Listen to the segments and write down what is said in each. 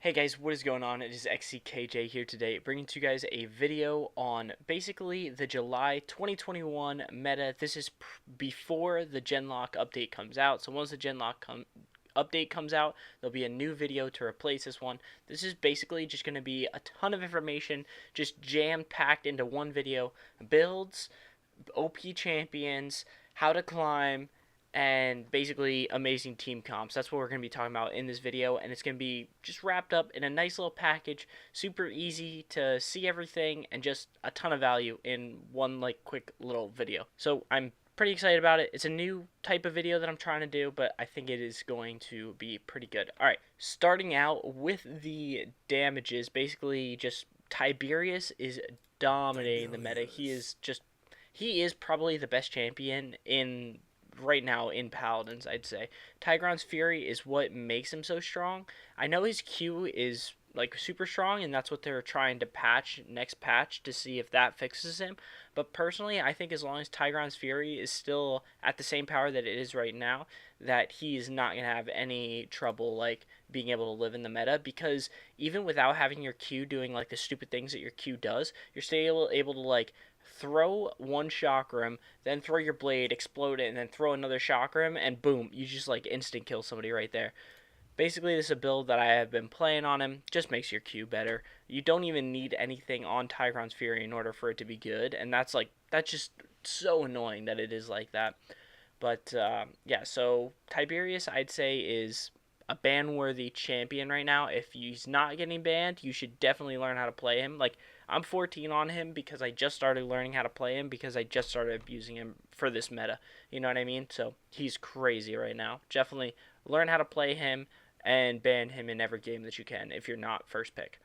Hey guys, what is going on? It is xckj here today, bringing to you guys a video on basically the July 2021 meta. This is before the Genlock update comes out, so once the Genlock update comes out, there'll be a new video to replace this one. This is basically just going to be a ton of information, just jam-packed into one video. Builds, OP champions, how to climb, and basically amazing team comps. That's what we're going to be talking about in this video, and it's going to be just wrapped up in a nice little package, super easy to see everything, and just a ton of value in one quick little video. So I'm pretty excited about it. It's a new type of video that I'm trying to do, but I think it is going to be pretty good. Alright, starting out with the damages, basically just Tiberius is dominating the meta. He is probably the best champion in right now in Paladins, I'd say. Tigron's Fury is what makes him so strong. I know his Q is super strong, and that's what they're trying to patch next patch to see if that fixes him. But personally, I think as long as Tigron's Fury is still at the same power that it is right now, that he's not going to have any trouble being able to live in the meta, because even without having your Q doing the stupid things that your Q does, you're still able to throw one chakram, then throw your blade, explode it, and then throw another chakram, and boom, you just instant kill somebody right there. Basically, this is a build that I have been playing on him. Just makes your Q better. You don't even need anything on Tigron's Fury in order for it to be good, and that's just so annoying that it is like that. But yeah, so Tiberius, I'd say, is a ban-worthy champion right now. If he's not getting banned, you should definitely learn how to play him. I'm 14 on him because I just started learning how to play him, because I just started abusing him for this meta. You know what I mean? So he's crazy right now. Definitely learn how to play him and ban him in every game that you can if you're not first pick.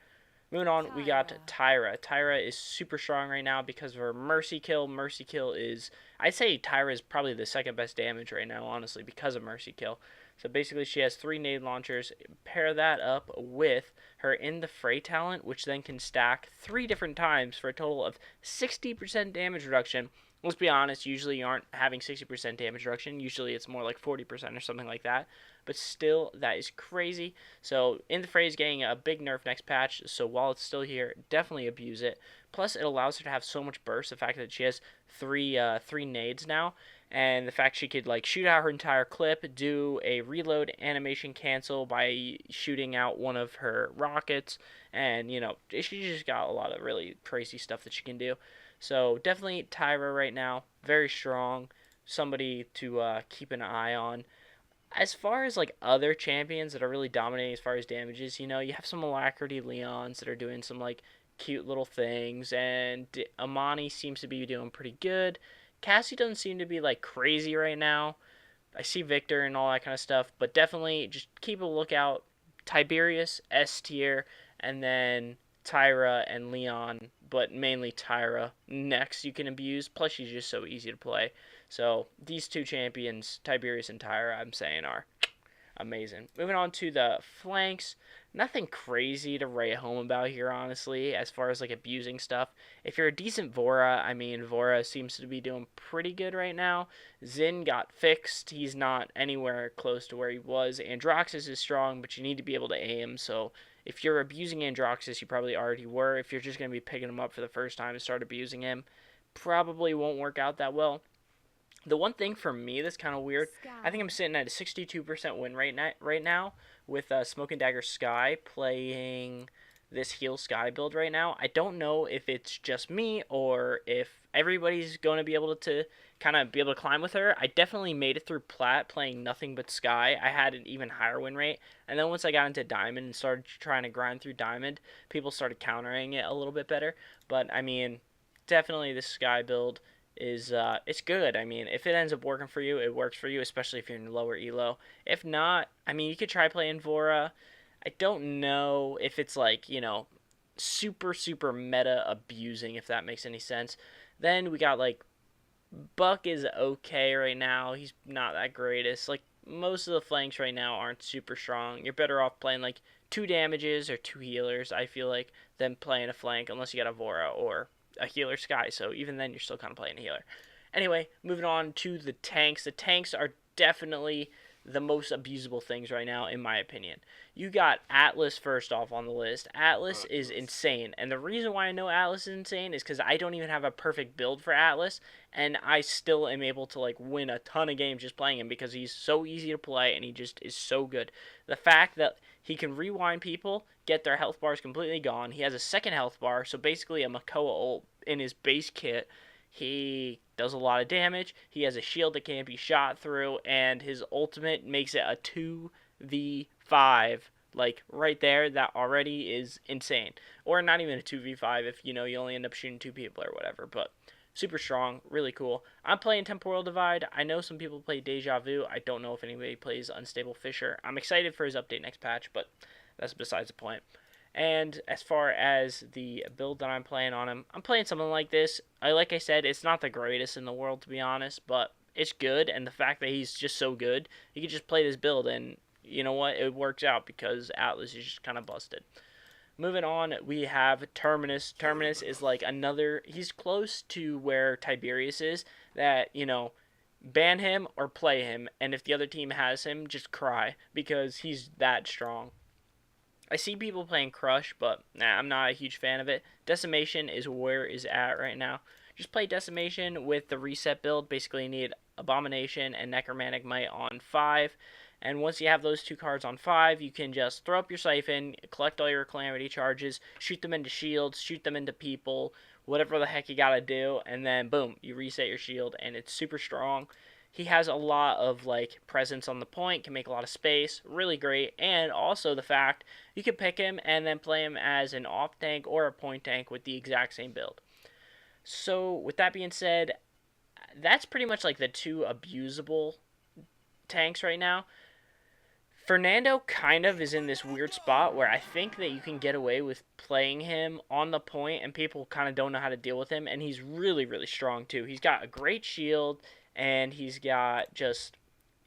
Moving on, we got Tyra. Tyra is super strong right now because of her Mercy Kill. Mercy Kill is, I'd say Tyra is probably the second best damage right now, honestly, because of Mercy Kill. So basically, she has 3 nade launchers. Pair that up with her In the Fray talent, which then can stack 3 different times for a total of 60% damage reduction. Let's be honest, usually you aren't having 60% damage reduction. Usually it's more like 40% or something like that. But still, that is crazy. So In the Fray is getting a big nerf next patch, so while it's still here, definitely abuse it. Plus, it allows her to have so much burst. The fact that she has three nades now, and the fact she could shoot out her entire clip, do a reload animation cancel by shooting out one of her rockets, and she just got a lot of really crazy stuff that she can do. So definitely Tyra right now, very strong, somebody to keep an eye on. As far as other champions that are really dominating as far as damages, you have some Alacrity Leons that are doing some cute little things, and Amani seems to be doing pretty good. Cassie doesn't seem to be crazy right now. I see Victor and all that kind of stuff, but definitely just keep a lookout. Tiberius S tier, and then Tyra and Leon, but mainly Tyra next you can abuse. Plus she's just so easy to play. So these two champions, Tiberius and Tyra, I'm saying are amazing. Moving on to the flanks. Nothing crazy to write home about here, honestly, as far as abusing stuff. If you're a decent Vora, I mean, Vora seems to be doing pretty good right now. Zin got fixed. He's not anywhere close to where he was. Androxus is strong, but you need to be able to aim, so if you're abusing Androxus, you probably already were. If you're just going to be picking him up for the first time and start abusing him, probably won't work out that well. The one thing for me that's kind of weird, I think I'm sitting at a 62% win rate right now with Smoke and Dagger Sky playing this Heal Sky build right now. I don't know if it's just me or if everybody's going to be able to kind of be able to climb with her. I definitely made it through Plat playing nothing but Sky. I had an even higher win rate. And then once I got into Diamond and started trying to grind through Diamond, people started countering it a little bit better. But, I mean, definitely this Sky build is it's good. I mean, if it ends up working for you, it works for you, especially if you're in lower elo. If not, I mean, you could try playing Vora. I don't know if it's super meta abusing, if that makes any sense. Then we got Buck is okay right now. He's not that greatest. Most of the flanks right now aren't super strong. You're better off playing 2 damages or 2 healers, I feel than playing a flank, unless you got a Vora or a healer Sky, so even then you're still kind of playing a healer. Anyway, moving on to the tanks. The tanks are definitely the most abusable things right now, in my opinion. You got Atlas first off on the list. Atlas is insane, and the reason why I know Atlas is insane is because I don't even have a perfect build for Atlas, and I still am able to like win a ton of games just playing him because he's so easy to play and he just is so good. The fact that he can rewind people, get their health bars completely gone. He has a second health bar, so basically a Makoa ult in his base kit. He does a lot of damage. He has a shield that can't be shot through, and his ultimate makes it a 2v5. Like right there, that already is insane. Or not even a 2v5 if you only end up shooting two people or whatever. But super strong, really cool. I'm playing Temporal Divide. I know some people play Deja Vu. I don't know if anybody plays Unstable Fisher. I'm excited for his update next patch, but that's besides the point. And as far as the build that I'm playing on him, I'm playing something like this. Like I said, it's not the greatest in the world, to be honest, but it's good. And the fact that he's just so good, you can just play this build, and you know what? It works out because Atlas is just kind of busted. Moving on, we have Terminus. Terminus is like another, he's close to where Tiberius is, that, ban him or play him, and if the other team has him, just cry, because he's that strong. I see people playing Crush, but I'm not a huge fan of it. Decimation is where it's at right now. Just play Decimation with the reset build. Basically, you need Abomination and Necromantic Might on 5. And once you have those two cards on 5, you can just throw up your Siphon, collect all your Calamity charges, shoot them into shields, shoot them into people, whatever the heck you gotta do, and then boom, you reset your shield, and it's super strong. He has a lot of like presence on the point, can make a lot of space, really great, and also the fact you can pick him and then play him as an off tank or a point tank with the exact same build. So with that being said, that's pretty much like the two abusable tanks right now. Fernando kind of is in this weird spot where I think that you can get away with playing him on the point and people kind of don't know how to deal with him, and he's really, really strong too. He's got a great shield, and he's got just,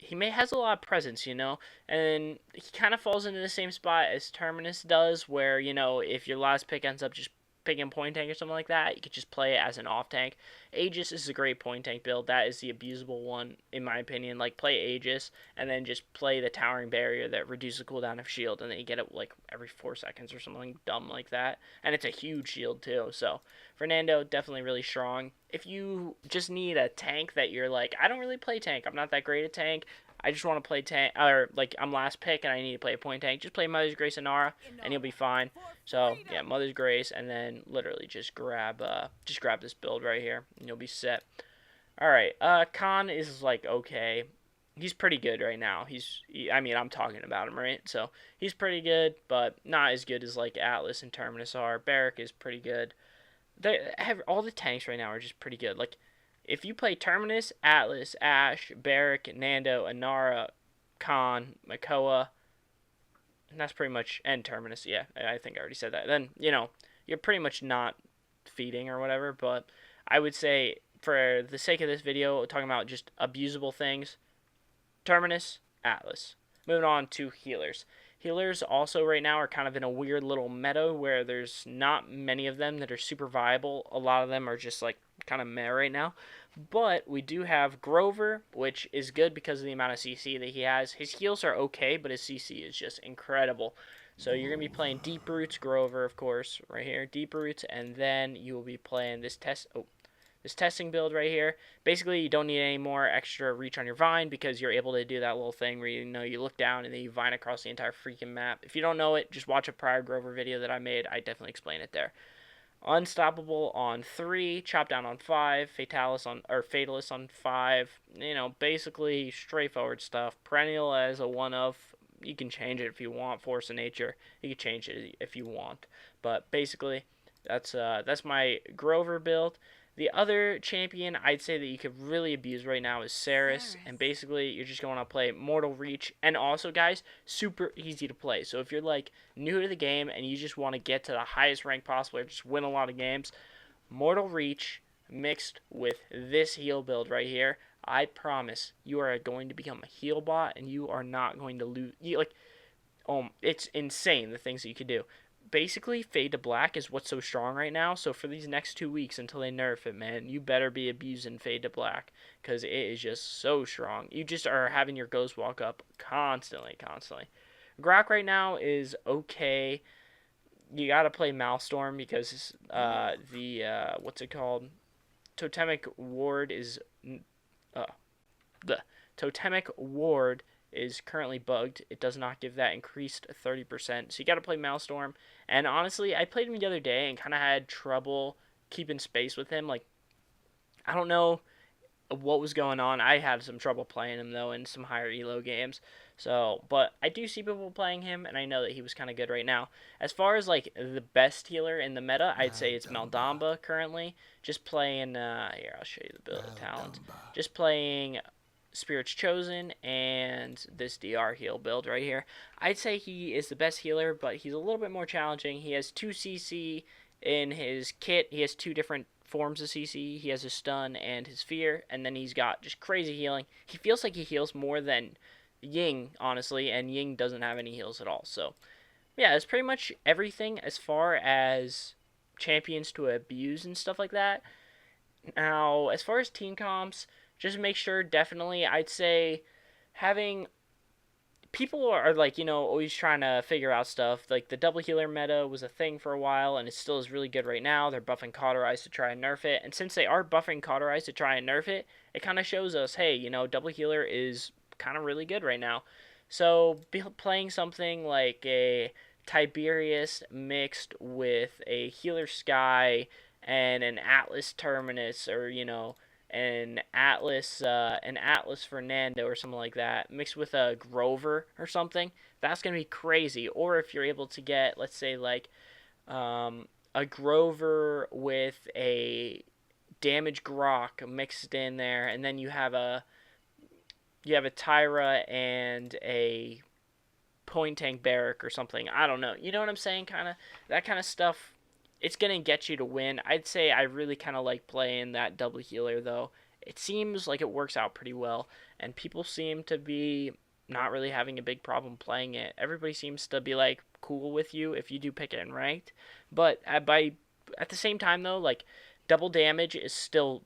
has a lot of presence, and he kind of falls into the same spot as Terminus does, where, if your last pick ends up just picking point tank or something like that, you could just play it as an off tank. Aegis is a great point tank build. That is the abusable one, in my opinion. Like, play Aegis, and then just play the Towering Barrier that reduces the cooldown of shield, and then you get it, like, every 4 seconds or something dumb like that. And it's a huge shield, too. So, Fernando, definitely really strong. If you just need a tank that you're like, I don't really play tank, I'm not that great at tank, I just want to play tank, or like I'm last pick and I need to play a point tank, just play Mother's Grace and Nara, and you'll be fine. So yeah, Mother's Grace, and then literally just grab this build right here, and you'll be set. All right, Khan is like okay, he's pretty good right now. I'm talking about him, right? So he's pretty good, but not as good as like Atlas and Terminus are. Barrack is pretty good. All the tanks right now are just pretty good. Like, if you play Terminus, Atlas, Ashe, Barrack, Nando, Anara, Khan, Makoa, and that's pretty much, and Terminus, yeah, I think I already said that. Then, you're pretty much not feeding or whatever, but I would say, for the sake of this video, talking about just abusable things, Terminus, Atlas. Moving on to healers. Healers also right now are kind of in a weird little meta where there's not many of them that are super viable. A lot of them are just like kind of meh right now. But we do have Grover, which is good because of the amount of CC that he has. His heals are okay, but his CC is just incredible. So you're going to be playing Deep Roots Grover, of course, right here. Deep Roots, and then you will be playing this testing build right here. Basically, you don't need any more extra reach on your vine because you're able to do that little thing where you look down and then you vine across the entire freaking map. If you don't know it, just watch a prior Grover video that I made. I definitely explain it there. Unstoppable on 3, Chop Down on 5, Fatalist on 5. Basically straightforward stuff. Perennial as a one of. You can change it if you want. Force of Nature, you can change it if you want. But basically, that's my Grover build. The other champion I'd say that you could really abuse right now is Saris. And basically, you're just going to play Mortal Reach. And also, guys, super easy to play. So if you're, like, new to the game and you just want to get to the highest rank possible or just win a lot of games, Mortal Reach mixed with this heal build right here, I promise you are going to become a heal bot and you are not going to lose. It's insane the things that you can do. basically Fade to Black is what's so strong right now. So for these next 2 weeks until they nerf it, man, you better be abusing Fade to Black because it is just so strong. You just are having your Ghost walk up constantly, constantly. Grok right now is okay. You got to play Maelstrom because what's it called? Totemic Ward is uh, the Totemic Ward is currently bugged. It does not give that increased 30%. So you got to play Maelstrom. And honestly, I played him the other day and kind of had trouble keeping space with him. Like, I don't know what was going on. I had some trouble playing him, though, in some higher elo games. So, but I do see people playing him, and I know that he was kind of good right now. As far as, like, the best healer in the meta, I'd say it's Maldamba currently. Just playing, here, I'll show you the build of talents. Just playing Spirit's Chosen and this DR heal build right here. I'd say he is the best healer, but he's a little bit more challenging. He has 2 CC in his kit. He has 2 different forms of CC. He has his stun and his fear, and then he's got just crazy healing. He feels like he heals more than Ying, honestly, and Ying doesn't have any heals at all. So, yeah, it's pretty much everything as far as champions to abuse and stuff like that. Now, as far as team comps, just make sure, definitely, I'd say having people are like, always trying to figure out stuff. Like the double healer meta was a thing for a while, and it still is really good right now. They're buffing Cauterize to try and nerf it, and since they are buffing Cauterize to try and nerf it, it kind of shows us, hey, double healer is kind of really good right now. So playing something like a Tiberius mixed with a healer Sky and an Atlas Terminus, or an Atlas Fernando or something like that, mixed with a Grover or something, that's gonna be crazy. Or if you're able to get, let's say, like a Grover with a damage Grok mixed in there, and then you have a Tyra and a point tank barrack or something. I don't know. You know what I'm saying? That kind of stuff. It's going to get you to win. I'd say I really kind of like playing that double healer, though. It seems like it works out pretty well, and people seem to be not really having a big problem playing it. Everybody seems to be, like, cool with you if you do pick it in ranked. But at the same time, though, like, double damage is still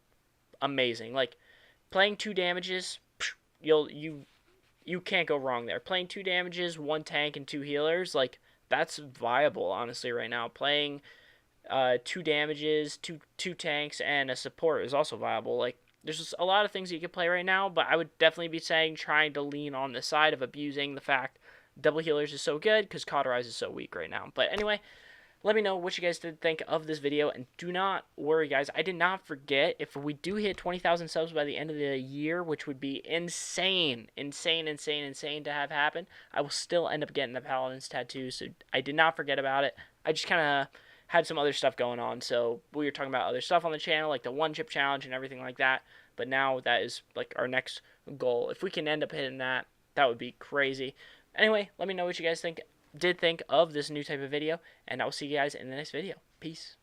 amazing. Like, playing 2 damages, you can't go wrong there. Playing 2 damages, 1 tank, and 2 healers, like, that's viable, honestly, right now. Playing 2 damages, two tanks, and a support is also viable. Like, there's just a lot of things that you can play right now, but I would definitely be saying trying to lean on the side of abusing the fact double healers is so good because Cauterize is so weak right now. But anyway, let me know what you guys did think of this video, and do not worry, guys. I did not forget, if we do hit 20,000 subs by the end of the year, which would be insane to have happen, I will still end up getting the Paladins tattoo, so I did not forget about it. I just kind of had some other stuff going on, so we were talking about other stuff on the channel, like the one chip challenge and everything like that, but now that is like our next goal. If we can end up hitting that, that would be crazy. Anyway, let me know what you guys think of this new type of video, and I will see you guys in the next video. Peace.